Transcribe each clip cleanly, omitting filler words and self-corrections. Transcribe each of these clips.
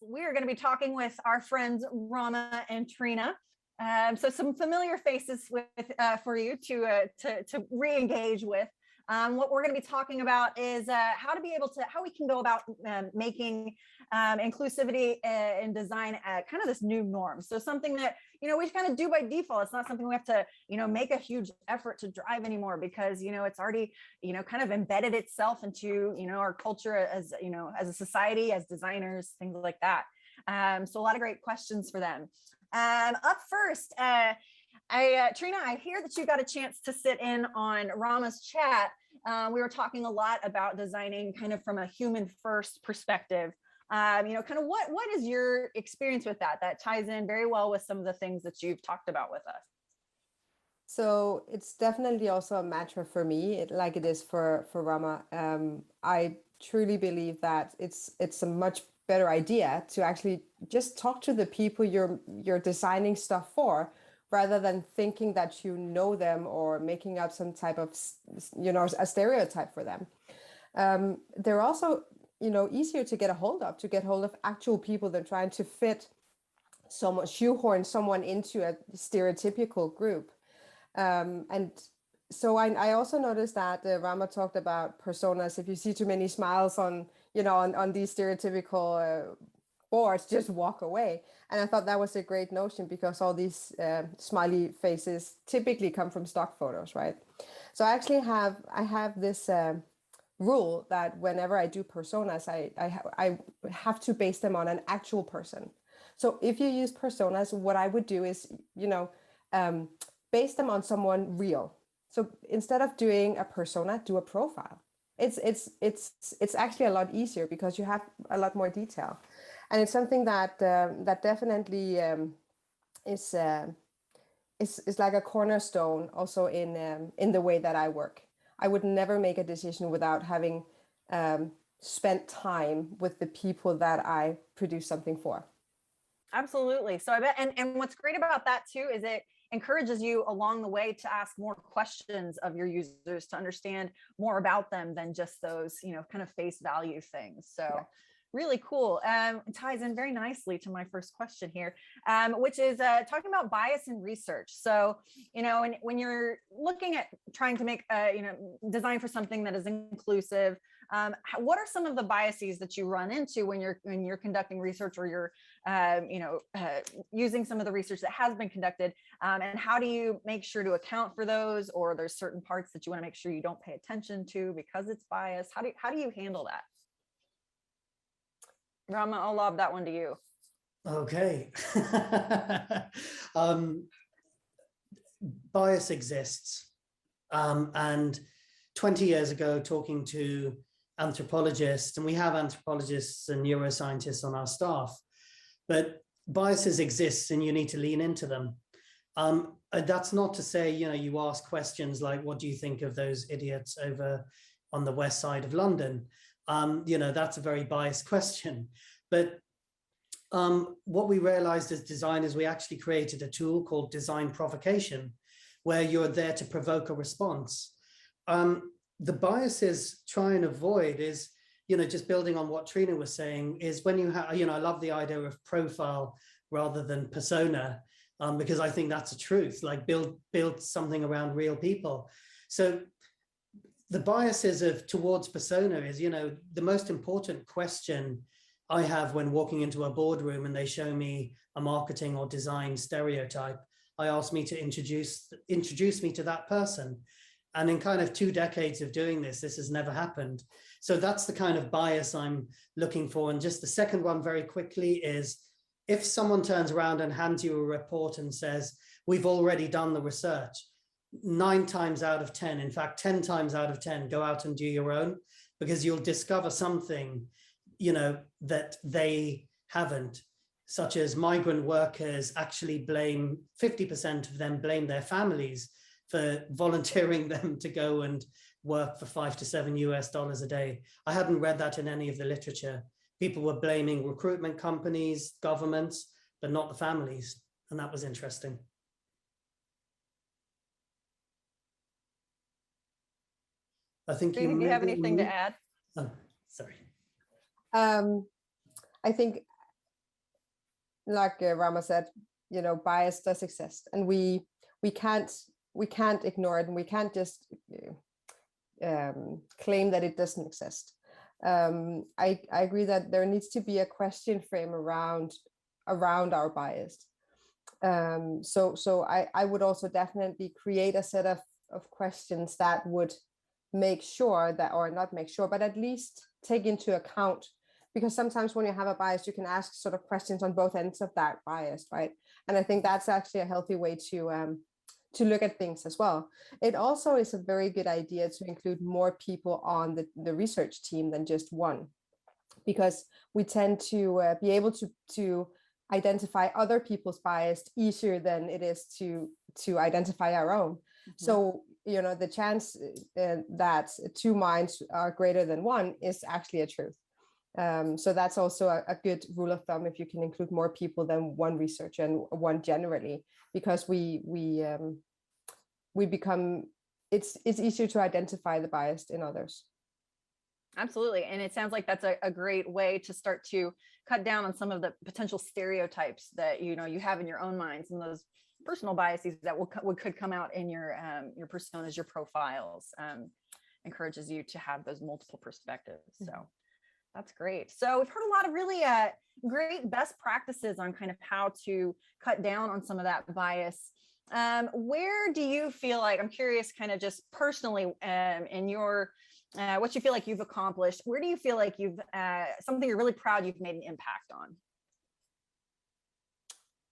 we are going to be talking with our friends Rama and Trine. So some familiar faces for you to re-engage with. What we're going to be talking about is how we can go about making inclusivity in design kind of this new norm. So something that, we kind of do by default. It's not something we have to, make a huge effort to drive anymore because, it's already, kind of embedded itself into, our culture as, as a society, as designers, things like that. So a lot of great questions for them. Up first, Trine, I hear that you got a chance to sit in on Rama's chat. We were talking a lot about designing kind of from a human first perspective. Kind of what is your experience with that? That ties in very well with some of the things that you've talked about with us. So it's definitely also a mantra for me, like it is for Rama. I truly believe that it's a much better idea to actually just talk to the people you're designing stuff for, rather than thinking that you know them or making up some type of, a stereotype for them. They're also, easier to get hold of actual people than trying to shoehorn someone into a stereotypical group. And so I also noticed that Rama talked about personas. If you see too many smiles on these stereotypical boards, just walk away. And I thought that was a great notion because all these smiley faces typically come from stock photos, right? So I have this rule that whenever I do personas, I have to base them on an actual person. So if you use personas, what I would do is, base them on someone real. So instead of doing a persona, do a profile. It's actually a lot easier because you have a lot more detail, and it's something that that definitely is like a cornerstone also in the way that I work. I would never make a decision without having spent time with the people that I produce something for. Absolutely. So I bet, and what's great about that too is it encourages you along the way to ask more questions of your users, to understand more about them than just those, kind of face value things. So yeah. Really cool. It ties in very nicely to my first question here, which is talking about bias in research. So, when you're looking at trying to make, design for something that is inclusive, what are some of the biases that you run into when you're conducting research, or you're, using some of the research that has been conducted, and how do you make sure to account for those? Or there's certain parts that you want to make sure you don't pay attention to because it's biased. How do you handle that? Rama, I'll lob that one to you. Okay. Bias exists. And 20 years ago, talking to anthropologists, and we have anthropologists and neuroscientists on our staff, but biases exist and you need to lean into them. That's not to say, you ask questions like, what do you think of those idiots over on the west side of London? That's a very biased question. But what we realized as designers, we actually created a tool called Design Provocation, where you're there to provoke a response. The biases try and avoid is, just building on what Trine was saying, is when you have, I love the idea of profile rather than persona, because I think that's a truth, like build something around real people. So the biases towards persona is, the most important question I have when walking into a boardroom and they show me a marketing or design stereotype, I ask me to introduce me to that person. And in kind of 2 decades of doing this has never happened. So that's the kind of bias I'm looking for. And just the second one very quickly is, if someone turns around and hands you a report and says, we've already done the research, 9 times out of 10, in fact, 10 times out of 10, go out and do your own, because you'll discover something, that they haven't, such as migrant workers actually blame, 50% of them blame their families for volunteering them to go and work for $5 to $7 a day. I hadn't read that in any of the literature. People were blaming recruitment companies, governments, but not the families. And that was interesting. I think do you have anything to add? Oh, sorry. I think like Rama said, bias does exist, and we can't ignore it, and we can't just claim that it doesn't exist. I agree that there needs to be a question frame around our bias. So I would also definitely create a set of questions that would make sure that, or not make sure, but at least take into account, because sometimes when you have a bias, you can ask sort of questions on both ends of that bias, right? And I think that's actually a healthy way to look at things as well. It also is a very good idea to include more people on the research team than just one, because we tend to be able to identify other people's bias easier than it is to identify our own. Mm-hmm. So, the chance that two minds are greater than one is actually a truth. So that's also a good rule of thumb, if you can include more people than one researcher and one generally, because we become, it's easier to identify the bias in others. Absolutely. And it sounds like that's a great way to start to cut down on some of the potential stereotypes that, you have in your own minds, and those personal biases that could come out in your personas, your profiles. Encourages you to have those multiple perspectives. So that's great. So we've heard a lot of really great best practices on kind of how to cut down on some of that bias. Where do you feel like, I'm curious, kind of just personally, in your what you feel like you've accomplished, where do you feel like you've something you're really proud you've made an impact on?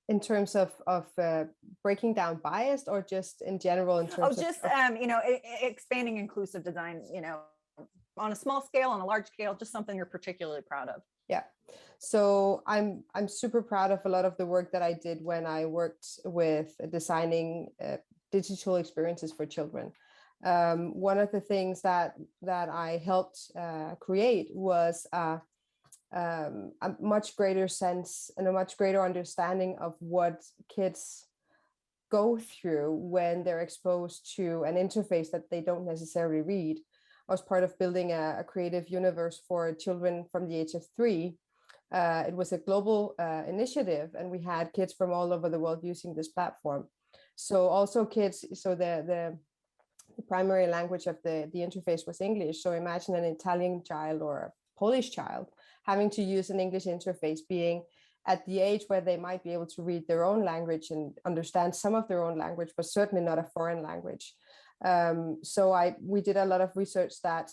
In terms of breaking down bias, or just in general in terms of expanding inclusive design, on a small scale, on a large scale, just something you're particularly proud of? Yeah. So I'm super proud of a lot of the work that I did when I worked with designing digital experiences for children. One of the things that I helped create was a much greater sense and a much greater understanding of what kids go through when they're exposed to an interface that they don't necessarily read. I was part of building a creative universe for children from the age of 3. It was a global initiative, and we had kids from all over the world using this platform. So also kids, so the primary language of the interface was English. So imagine an Italian child or a Polish child having to use an English interface, being at the age where they might be able to read their own language and understand some of their own language, but certainly not a foreign language. So we did a lot of research that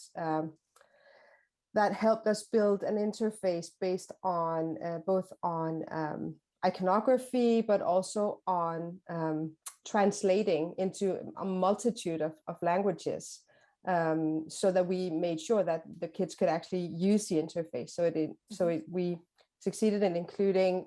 helped us build an interface based on both on iconography, but also on translating into a multitude of languages, so that we made sure that the kids could actually use the interface. We succeeded in including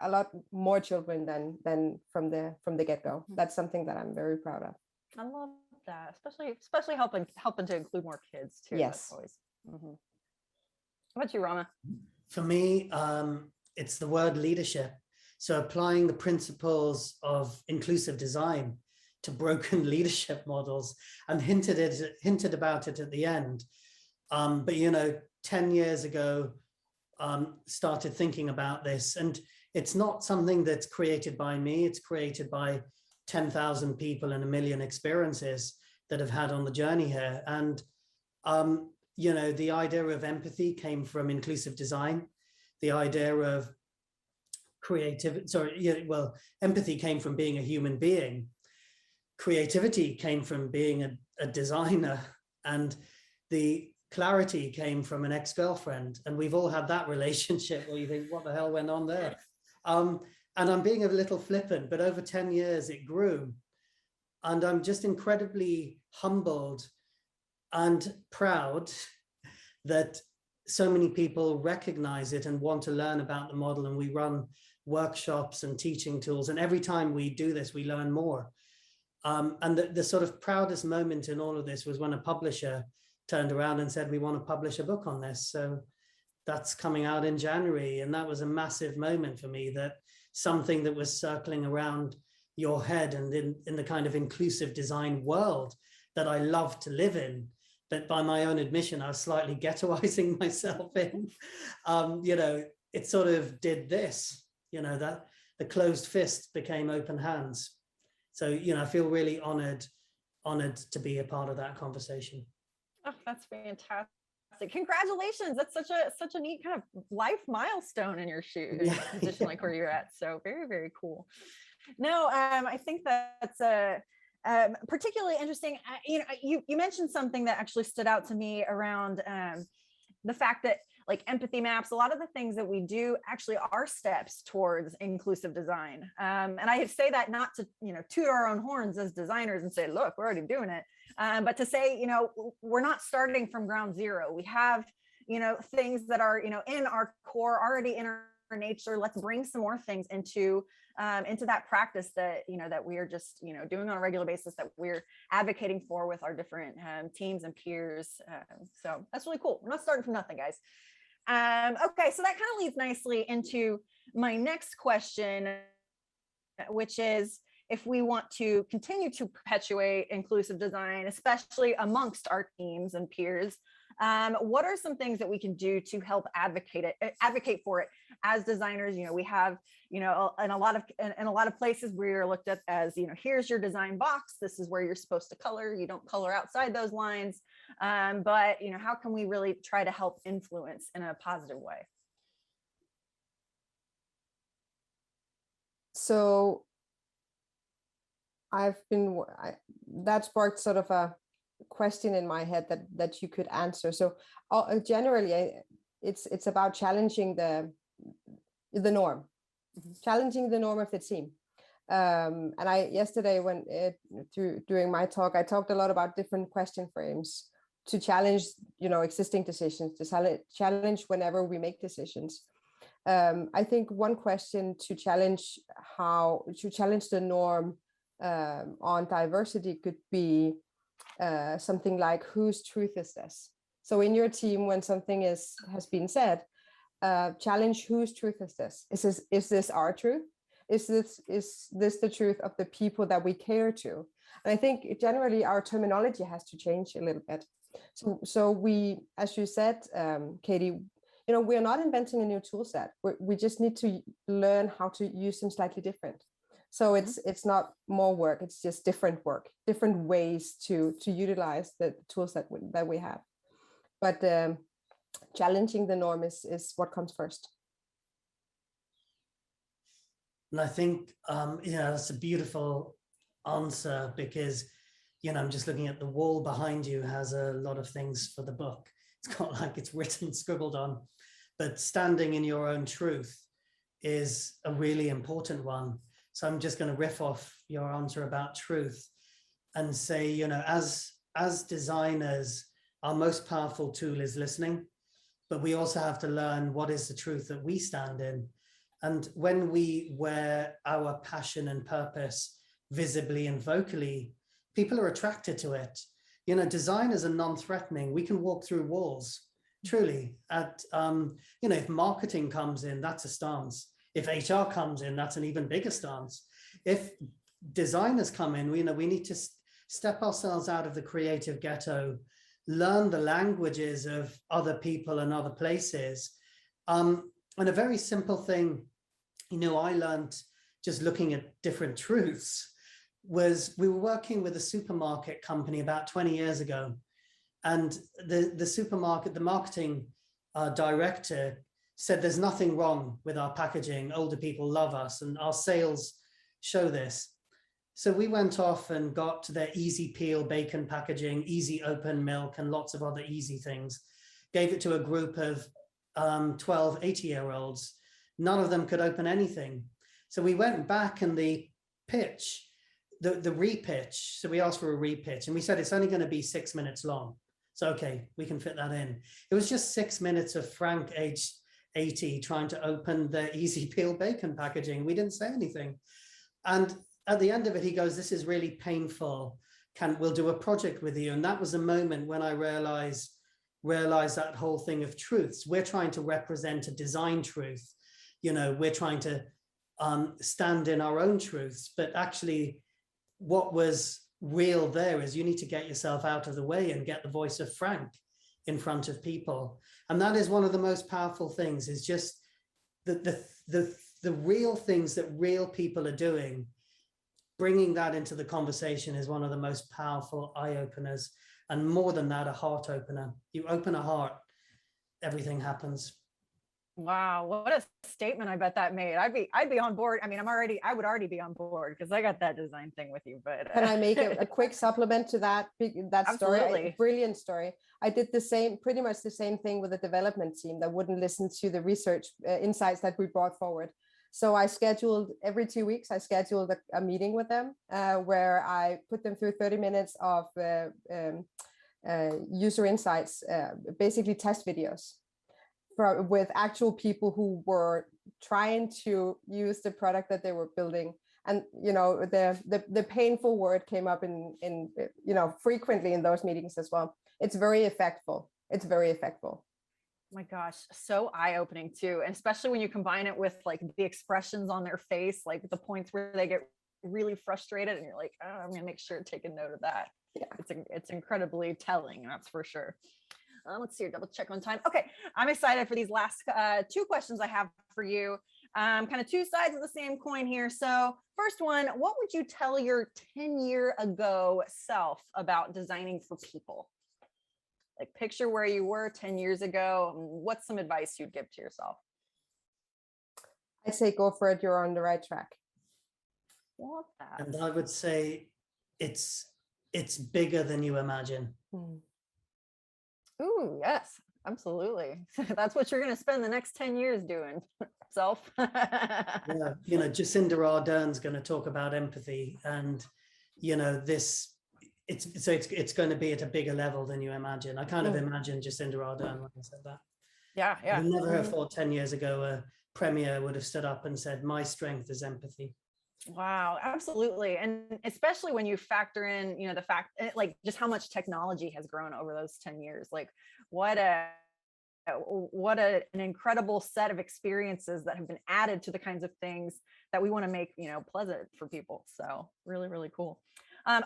a lot more children than from the get-go. That's something that I'm very proud of. I love that, especially helping to include more kids too. Yes. Mm-hmm. How about you, Rama? For me, it's the word leadership. So applying the principles of inclusive design to broken leadership models, and hinted about it at the end. But 10 years ago, started thinking about this, and it's not something that's created by me. It's created by 10,000 people and 1 million experiences that have had on the journey here. And, the idea of empathy came from inclusive design. The idea of empathy came from being a human being. Creativity came from being a designer, and the clarity came from an ex-girlfriend. And we've all had that relationship where you think, what the hell went on there? And I'm being a little flippant, but over 10 years it grew. And I'm just incredibly humbled and proud that so many people recognize it and want to learn about the model. And we run workshops and teaching tools. And every time we do this, we learn more. And the sort of proudest moment in all of this was when a publisher turned around and said, we want to publish a book on this. So that's coming out in January. And that was a massive moment for me, that something that was circling around your head and in the kind of inclusive design world that I love to live in, but by my own admission, I was slightly ghettoizing myself in, it sort of did this, that the closed fist became open hands. So, I feel really honored to be a part of that conversation. Oh, that's fantastic. Congratulations. That's such a neat kind of life milestone in your position, like where you're at. So very, very cool. No, I think that's particularly interesting. You mentioned something that actually stood out to me around the fact that like empathy maps, a lot of the things that we do actually are steps towards inclusive design. And I say that not to, toot our own horns as designers and say, look, we're already doing it. But to say, we're not starting from ground zero. We have, things that are, in our core, already in our nature. Let's bring some more things into that practice that, that we are just, doing on a regular basis, that we're advocating for with our different teams and peers. So that's really cool. We're not starting from nothing, guys. Okay, so that kind of leads nicely into my next question, which is, if we want to continue to perpetuate inclusive design, especially amongst our teams and peers, what are some things that we can do to help advocate for it as designers? We have, in a lot of places we're looked at as, here's your design box. This is where you're supposed to color. You don't color outside those lines. But, how can we really try to help influence in a positive way? So that sparked sort of a question in my head that you could answer. So generally, it's about challenging the norm, challenging the norm of the team. And yesterday during my talk, I talked a lot about different question frames to challenge, existing decisions, to challenge whenever we make decisions. I think one question to challenge the norm on diversity could be something like, whose truth is this? So in your team, when something has been said, challenge, whose truth is this? Is this our truth? Is this the truth of the people that we cater to? And I think generally our terminology has to change a little bit. So we, as you said, Katie, we're not inventing a new tool set. We just need to learn how to use them slightly different. So it's not more work, it's just different work, different ways to utilize the tools that we have. But challenging the norm is what comes first. And I think, that's a beautiful answer, because, I'm just looking at the wall behind you has a lot of things for the book. It's got like it's written, scribbled on, but standing in your own truth is a really important one. So I'm just going to riff off your answer about truth and say, as designers, our most powerful tool is listening, but we also have to learn what is the truth that we stand in. And when we wear our passion and purpose visibly and vocally, people are attracted to it. Designers are non-threatening. We can walk through walls, truly. If marketing comes in, that's a stance. If HR comes in, that's an even bigger stance. If designers come in, we need to step ourselves out of the creative ghetto, learn the languages of other people and other places. And a very simple thing, I learned just looking at different truths, was we were working with a supermarket company about 20 years ago. And the supermarket, the marketing director said, there's nothing wrong with our packaging. Older people love us and our sales show this. So we went off and got their easy peel bacon packaging, easy open milk, and lots of other easy things. Gave it to a group of 12, 80-year-olds. None of them could open anything. So we went back and the pitch, the repitch. So we asked for a repitch and we said, it's only going to be 6 minutes long. So, okay, we can fit that in. It was just 6 minutes of Frank, aged 80, trying to open the easy peel bacon packaging. We didn't say anything. And at the end of it, he goes, this is really painful. We'll do a project with you. And that was a moment when I realized that whole thing of truths. We're trying to represent a design truth. We're trying to stand in our own truths, but actually what was real there is you need to get yourself out of the way and get the voice of Frank in front of people. And that is one of the most powerful things, is just the the real things that real people are doing, bringing that into the conversation is one of the most powerful eye openers. And more than that, a heart opener. You open a heart, everything happens. Wow, what a statement I bet that made. I'd be on board. I mean, I would already be on board because I got that design thing with you, but Can I make a quick supplement to that story? Absolutely. Brilliant story. I did pretty much the same thing with the development team that wouldn't listen to the research insights that we brought forward. So I scheduled every 2 weeks, I scheduled a meeting with them where I put them through 30 minutes of user insights, basically test videos with actual people who were trying to use the product that they were building. And, you know, the painful word came up in, you know, frequently in those meetings as well. It's very effectful. It's very effectful. My gosh, so eye-opening too. And especially when you combine it with like the expressions on their face, like the points where they get really frustrated and you're like, oh, I'm gonna make sure to take a note of that. Yeah, it's incredibly telling, that's for sure. Let's see, double check on time. Okay, I'm excited for these last 2 questions I have for you. Kind of 2 sides of the same coin here. So first one, what would you tell your 10-year ago self about designing for people? Like picture where you were 10 years ago. What's some advice you'd give to yourself? I'd say go for it. You're on the right track. Love that. And I would say it's bigger than you imagine. Ooh, yes, absolutely. That's what you're going to spend the next 10 years doing, self. Yeah, you know, Jacinda Ardern's going to talk about empathy, and you know, it's going to be at a bigger level than you imagine. I kind of imagined Jacinda Ardern when I said that. Yeah, yeah. I never have thought 10 years ago a premier would have stood up and said, my strength is empathy. Wow, absolutely. And especially when you factor in, you know, the fact like just how much technology has grown over those 10 years. Like what an incredible set of experiences that have been added to the kinds of things that we want to make, you know, pleasant for people. So really, really cool.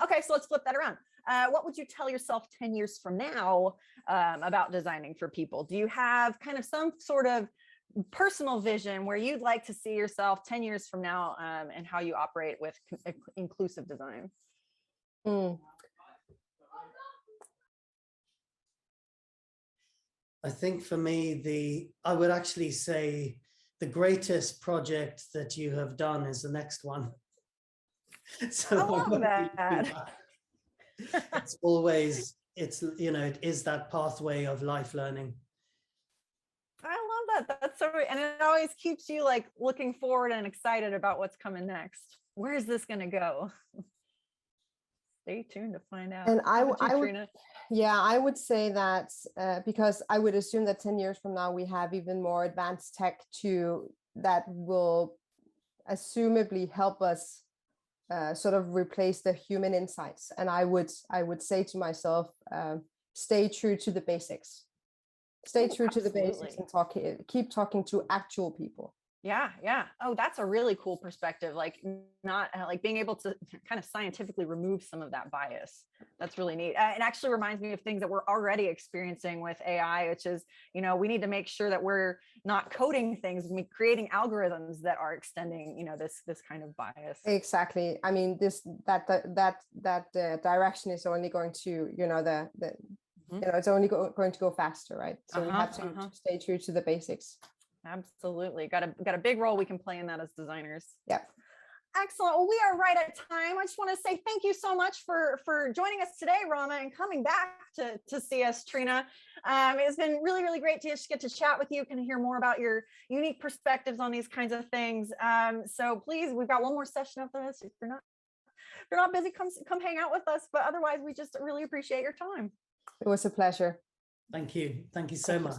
Okay, so let's flip that around. What would you tell yourself 10 years from now about designing for people? Do you have kind of some sort of personal vision where you'd like to see yourself 10 years from now and how you operate with inclusive design? I think for me, I would actually say the greatest project that you have done is the next one. So I love that. It's always, you know, it is that pathway of life learning. I love that. That's so, and it always keeps you like looking forward and excited about what's coming next. Where is this going to go? Stay tuned to find out. And I would say that because I would assume that 10 years from now, we have even more advanced tech that will assumably help us sort of replace the human insights. And I would say to myself, stay true to the basics. Stay true to the basics and keep talking to actual people. Yeah, yeah. Oh, that's a really cool perspective. Like not like being able to kind of scientifically remove some of that bias. That's really neat. It actually reminds me of things that we're already experiencing with AI, which is, you know, we need to make sure that we're not coding things, we're creating algorithms that are extending, you know, this kind of bias. Exactly. I mean, that direction is only going to, you know, you know, it's only going to go faster, right? So we have to stay true to the basics. Absolutely. Got a big role we can play in that as designers. Yep. Excellent. Well, we are right at time. I just want to say thank you so much for joining us today, Rama, and coming back to see us, Trine. It's been really, really great to just get to chat with you, kind of hear more about your unique perspectives on these kinds of things. So please, we've got one more session after this. If you're not busy, come hang out with us. But otherwise, we just really appreciate your time. It was a pleasure. Thank you. Thank you so much.